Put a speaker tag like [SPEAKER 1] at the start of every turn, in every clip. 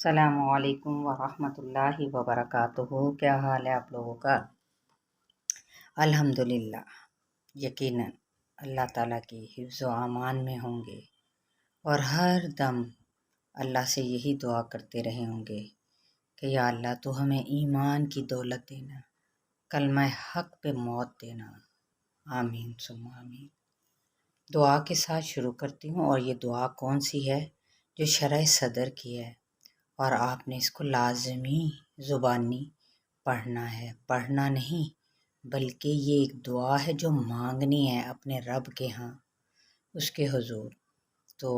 [SPEAKER 1] السلام علیکم ورحمۃ اللہ وبرکاتہ۔ کیا حال ہے آپ لوگوں کا؟ الحمدللہ، یقیناً اللہ تعالیٰ کی حفظ و امان میں ہوں گے اور ہر دم اللہ سے یہی دعا کرتے رہے ہوں گے کہ یا اللہ تو ہمیں ایمان کی دولت دینا، کلمہ حق پہ موت دینا، آمین ثم آمین۔ دعا کے ساتھ شروع کرتی ہوں، اور یہ دعا کون سی ہے؟ جو شرح صدر کی ہے، اور آپ نے اس کو لازمی زبانی پڑھنا ہے، پڑھنا نہیں بلکہ یہ ایک دعا ہے جو مانگنی ہے اپنے رب کے ہاں، اس کے حضور۔ تو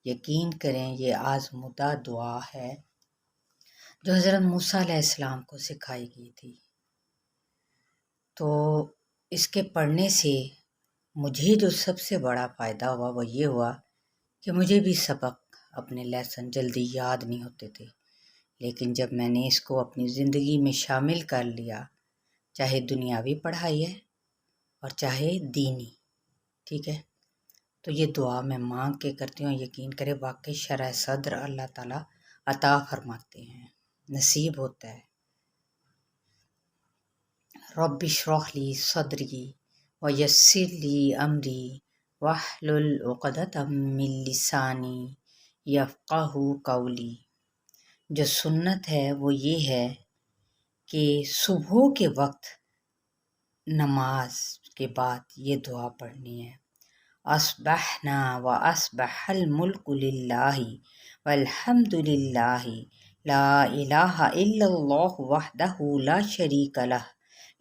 [SPEAKER 1] یقین کریں یہ آزمودہ دعا ہے جو حضرت موسیٰ علیہ السلام کو سکھائی گئی تھی۔ تو اس کے پڑھنے سے مجھے جو سب سے بڑا فائدہ ہوا وہ یہ ہوا کہ مجھے بھی سبق اپنے لیسن جلدی یاد نہیں ہوتے تھے، لیکن جب میں نے اس کو اپنی زندگی میں شامل کر لیا، چاہے دنیاوی پڑھائی ہے اور چاہے دینی، ٹھیک ہے، تو یہ دعا میں مانگ کے کرتی ہوں۔ یقین کرے واقعی شرح صدر اللہ تعالیٰ عطا فرماتے ہیں، نصیب ہوتا ہے۔ رب اشرح لی صدری ویسر لی امری واحلل عقدۃ من لسانی یفقہوا قولی۔ جو سنت ہے وہ یہ ہے کہ صبح کے وقت نماز کے بعد یہ دعا پڑھنی ہے۔ اصبحنا واصبح الملک للہ والحمد للہ لا الہ الا اللہ وحدہ لا شریک لہ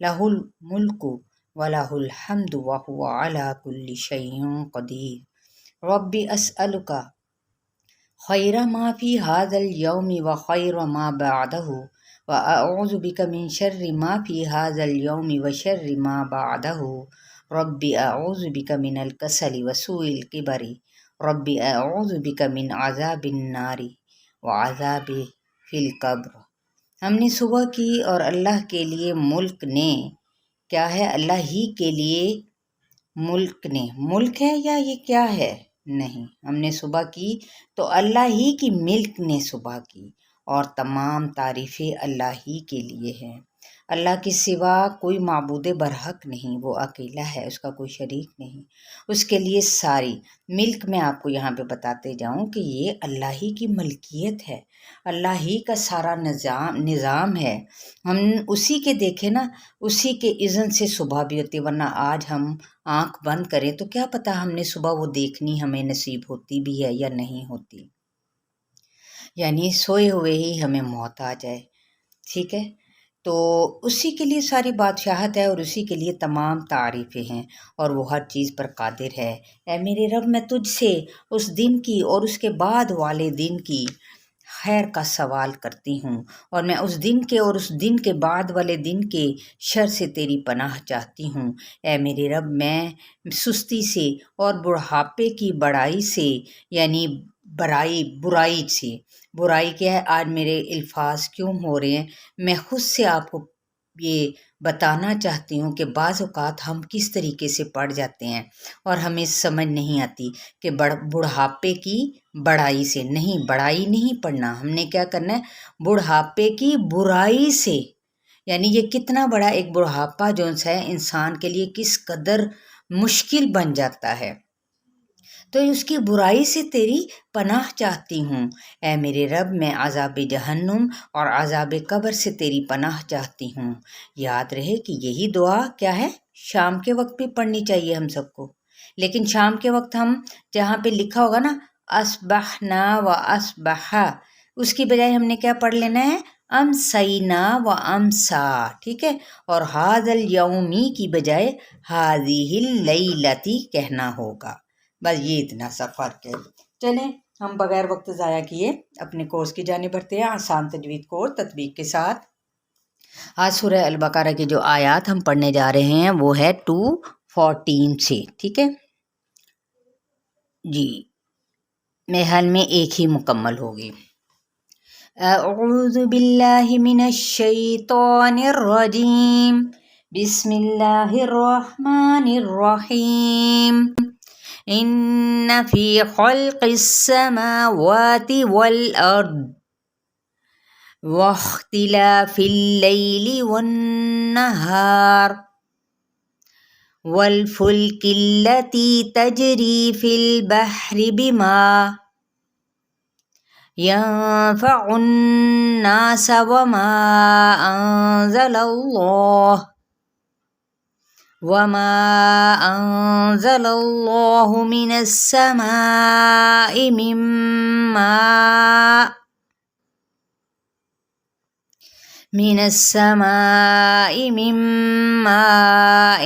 [SPEAKER 1] لہ الملک ولہ الحمد وہو علی کل شیء قدیر۔ رب اسألک خیر ما فی ھذا الیوم وخیر ما بعدہ واعوذ بک من شر ما فی ھذا الیوم وشر ما بعدہ۔ رب اعوذ بک من الکسل وسوء الکبر۔ رب اعوذ بک من عذاب النار وعذاب فی القبر۔ ہم نے صبح کی اور اللہ کے لیے ملک نے کیا ہے؟ اللہ ہی کے لیے ملک نے ملک ہے یا یہ کیا ہے؟ نہیں، ہم نے صبح کی تو اللہ ہی کی ملک نے صبح کی، اور تمام تعریفیں اللہ ہی کے لیے ہیں۔ اللہ کے سوا کوئی معبود برحق نہیں، وہ اکیلا ہے، اس کا کوئی شریک نہیں، اس کے لیے ساری ملک۔ میں آپ کو یہاں پہ بتاتے جاؤں کہ یہ اللہ ہی کی ملکیت ہے، اللہ ہی کا سارا نظام ہے۔ ہم اسی کے دیکھیں نا، اسی کے اذن سے صبح بھی ہوتی، ورنہ آج ہم آنکھ بند کریں تو کیا پتہ ہم نے صبح وہ دیکھنی ہمیں نصیب ہوتی بھی ہے یا نہیں ہوتی، یعنی سوئے ہوئے ہی ہمیں موت آ جائے، ٹھیک ہے۔ تو اسی کے لیے ساری بادشاہت ہے اور اسی کے لیے تمام تعریفیں ہیں، اور وہ ہر چیز پر قادر ہے۔ اے میرے رب، میں تجھ سے اس دن کی اور اس کے بعد والے دن کی خیر کا سوال کرتی ہوں، اور میں اس دن کے اور اس دن کے بعد والے دن کے شر سے تیری پناہ چاہتی ہوں۔ اے میرے رب، میں سستی سے اور بڑھاپے کی بڑائی سے، یعنی برائی سے، برائی کیا ہے؟ آج میرے الفاظ کیوں ہو رہے ہیں؟ میں خود سے آپ کو یہ بتانا چاہتی ہوں کہ بعض اوقات ہم کس طریقے سے پڑھ جاتے ہیں اور ہمیں سمجھ نہیں آتی کہ بڑھاپے کی بڑائی سے نہیں، بڑائی نہیں پڑھنا، ہم نے کیا کرنا ہے؟ بڑھاپے کی برائی سے، یعنی یہ کتنا بڑا ایک بڑھاپا جو ہے انسان کے لیے کس قدر مشکل بن جاتا ہے، تو اس کی برائی سے تیری پناہ چاہتی ہوں۔ اے میرے رب، میں عذاب جہنم اور عذاب قبر سے تیری پناہ چاہتی ہوں۔ یاد رہے کہ یہی دعا کیا ہے؟ شام کے وقت بھی پڑھنی چاہیے ہم سب کو، لیکن شام کے وقت ہم جہاں پہ لکھا ہوگا نا اصبحنا و اصبح، اس کی بجائے ہم نے کیا پڑھ لینا ہے؟ امسینا و امسا، ٹھیک ہے، اور ھذا الیومی کی بجائے ھذہ اللیلۃ کہنا ہوگا۔ بس یہ اتنا سا فرق ہے۔ چلیں ہم بغیر وقت ضائع کیے اپنے کورس کی جانب بڑھتے ہیں، آسان تجوید کورس تطبیق کے ساتھ۔ آج سورہ البقرہ کی جو آیات ہم پڑھنے جا رہے ہیں وہ ہے 214 سے، ٹھیک ہے جی، میرے حال میں ایک ہی مکمل ہوگی۔ اعوذ باللہ من الشیطان الرجیم، بسم اللہ الرحمن الرحیم۔ ان فی خلق السماوات والارض واختلاف اللیل والنہار والفلک التي تجری فی البحر بما ينفع الناس وما أنزل الله من السماء من ماء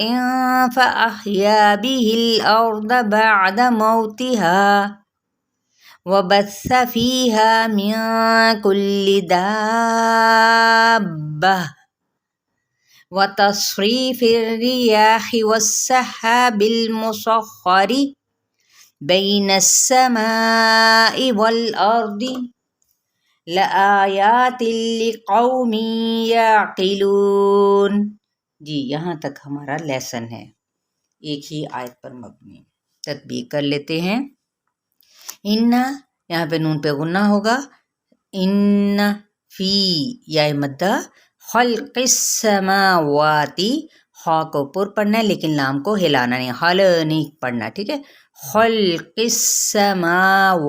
[SPEAKER 1] فأحيا به الأرض بعد موتها وبث فيها من كل دابة وتصريف الرياح والسحاب المسخر بين السماء والأرض لآیات لقوم یعقلون۔ جی یہاں تک ہمارا لیسن ہے، ایک ہی آیت پر مبنی۔ تطبیق کر لیتے ہیں۔ ان یہاں پہ نون پہ غنہ ہوگا، ان فی یا مدہ خلق السماواتی، خا کو پر پڑھنا ہے لیکن لام کو ہلانا نہیں، خل نہیں پڑھنا، ٹھیک ہے، خلق السماواتی،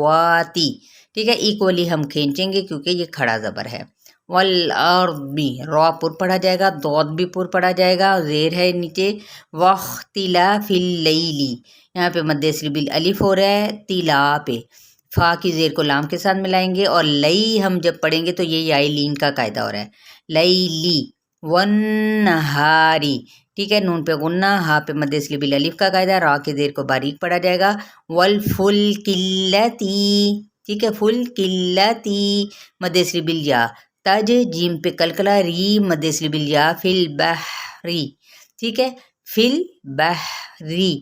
[SPEAKER 1] ٹھیک ہے، ایکولی ہم کھینچیں گے کیونکہ یہ کھڑا زبر ہے۔ والارض را پر پڑھا جائے گا، ضاد بھی پر پڑھا جائے گا، زیر ہے نیچے۔ واختلاف اللیل، یہاں پہ مد اصلی بالالف ہو رہا ہے تلا پہ، فا کی زیر کو لام کے ساتھ ملائیں گے، اور لئی ہم جب پڑھیں گے تو یہ یائی لین کا قاعدہ ہو رہا ہے، لیلی والنہاری، ٹھیک ہے، نون پہ غنہ، ہا پہ مد اصلی بالالف کا قاعدہ، را کی زیر کو باریک پڑھا جائے گا۔ والفلک التی، ٹھیک ہے، فلک التی مد اصلی بالیا، تج جیم پہ کلکلا، ری مد اصلی بالیا، فی البحری، ٹھیک ہے، فی البحری،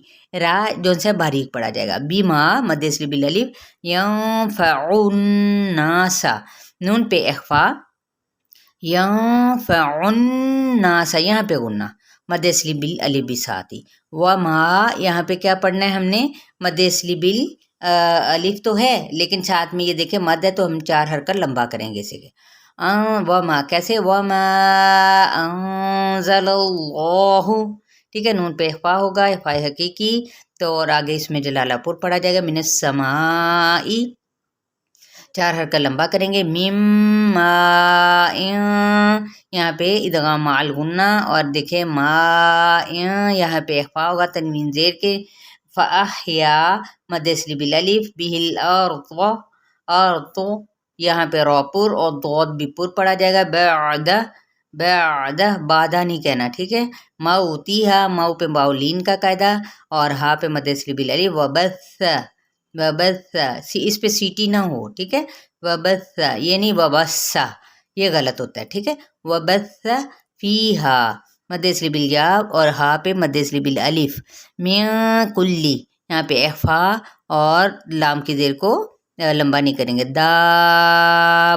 [SPEAKER 1] را جون سے باریک پڑھا جائے گا، بیما مد اصلی بالالف، ینفع الناس، نون پہ اخفا، ینفع الناس یہاں پہ غنہ، مد اصلی بالالف بھی ساتھی، وما یہاں پہ کیا پڑھنا ہے ہم نے، مد اصلی الف تو ہے لیکن ساتھ میں یہ دیکھیں مد ہے تو ہم 4 حرکت لمبا کریں گے اسے، وما کیسے، وما انزل اللہ، ٹھیک ہے، نون پہ اخفا ہوگا، اخفا حقیقی، تو اور آگے اس میں جلالہ پور پڑھا جائے گا، من السماء 4 حرکت لمبا کریں گے، مم ماء یہاں پہ ادغام مع الغنہ، اور دیکھیں ماء یہاں پہ اخفا ہوگا تنوین زیر کے، فاحیا مد اصلی بالالف، بہ الارض ارض یہاں پہ را پر اور ضاد بھی پر پڑھا جائے گا، بعد بادہ نہیں کہنا، ٹھیک ہے، موتیہا مو پہ باولین کا قاعدہ، اور ہا پہ مد اصلی بالالف، وبث اس پہ سیٹی نہ ہو، ٹھیک ہے، وبث یہ نہیں وبثا، یہ غلط ہوتا ہے، ٹھیک ہے، وبث فیہا مد اصلی بالیا اور ہا پہ مد اصلی بالالف، من کلی یہاں پہ اخفا اور لام کی زیر کو لمبا نہیں کریں گے، دابہ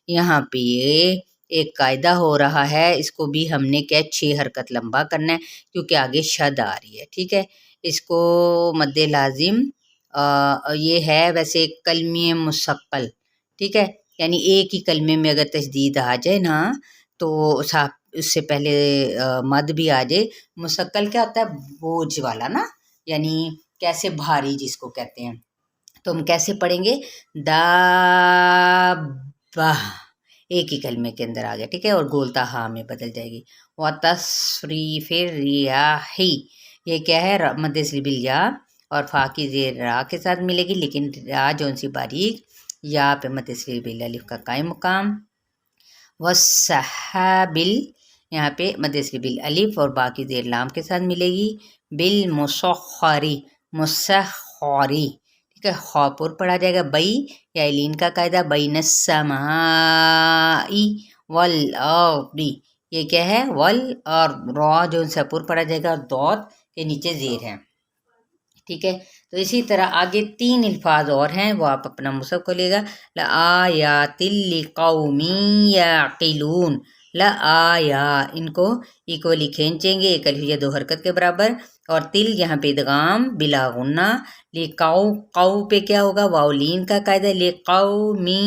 [SPEAKER 1] یہاں پہ یہ ایک قاعدہ ہو رہا ہے، اس کو بھی ہم نے کیا 6 حرکت لمبا کرنا ہے کیونکہ آگے شد آ رہی ہے، ٹھیک ہے، اس کو مد لازم یہ ہے ویسے کلمی مثقل، ٹھیک ہے، یعنی ایک ہی کلمے میں اگر تشدید آ جائے نا تو اس سے پہلے مد بھی آ جائے، مثقل کیا ہوتا ہے، بوجھ والا نا، یعنی کیسے بھاری جس کو کہتے ہیں، تو ہم کیسے پڑھیں گے، دابہ ایک ہی کلمے کے اندر آ گیا، ٹھیک ہے، اور گولتا ہا میں بدل جائے گی، وتصریف الریاح یہ کیا ہے، مد اصلی بالیا اور فا کی زیر را کے ساتھ ملے گی، لیکن را جون سی باریک، یا پہ مد اصلی بالالف کا قائم مقام، والسحاب یہاں پہ مد اصلی بالالف اور با کی زیر لام کے ساتھ ملے گی، بالمسخری مسخری، ٹھیک ہے، خا پر پڑھا جائے گا، بئی یا لین کا قاعدہ، بین السماء والارض یہ کیا ہے، والارض را جو ان سے پر پڑھا جائے گا، ضاد کے نیچے زیر ہے، ٹھیک ہے، تو اسی طرح آگے 3 الفاظ اور ہیں وہ آپ اپنا مصحف کو لے گا، لآیات لقوم یعقلون، لآیا، ان کو ایکولی کھینچیں گے، ایک الفیہ دو حرکت کے برابر، اور تل یہاں پہ ادغام بلا غنہ، لقو قو پہ کیا ہوگا، واولین کا قاعدہ، لقومی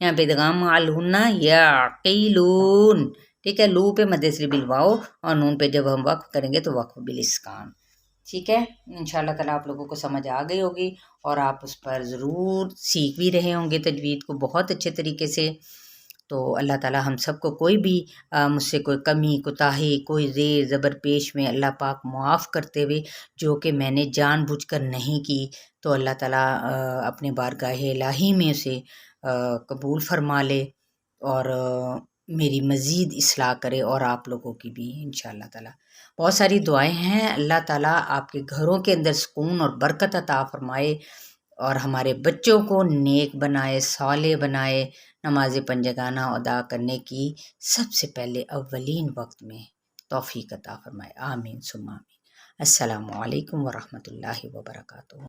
[SPEAKER 1] یہاں پہ ادغام مع الغنہ یعقلون، ٹھیک ہے، لو پہ مد اصلی بالواو، اور نون پہ جب ہم وقف کریں گے تو وقف بالاسکان، ٹھیک ہے۔ انشاءاللہ تعالیٰ آپ لوگوں کو سمجھ آ گئی ہوگی اور آپ اس پر ضرور سیکھ بھی رہے ہوں گے تجوید کو بہت اچھے طریقے سے۔ تو اللہ تعالیٰ ہم سب کو کوئی بھی مجھ سے کوئی کمی کوتاہی کوئی زیر زبر پیش میں اللہ پاک معاف کرتے ہوئے جو کہ میں نے جان بوجھ کر نہیں کی، تو اللہ تعالیٰ اپنے بارگاہ الہی میں اسے قبول فرما لے اور میری مزید اصلاح کرے اور آپ لوگوں کی بھی انشاءاللہ تعالیٰ۔ بہت ساری دعائیں ہیں، اللہ تعالیٰ آپ کے گھروں کے اندر سکون اور برکت عطا فرمائے اور ہمارے بچوں کو نیک بنائے، صالح بنائے، نماز پنجگانہ ادا کرنے کی سب سے پہلے اولین وقت میں توفیق عطا فرمائے، آمین ثم آمین۔ السلام علیکم ورحمۃ اللہ وبرکاتہ۔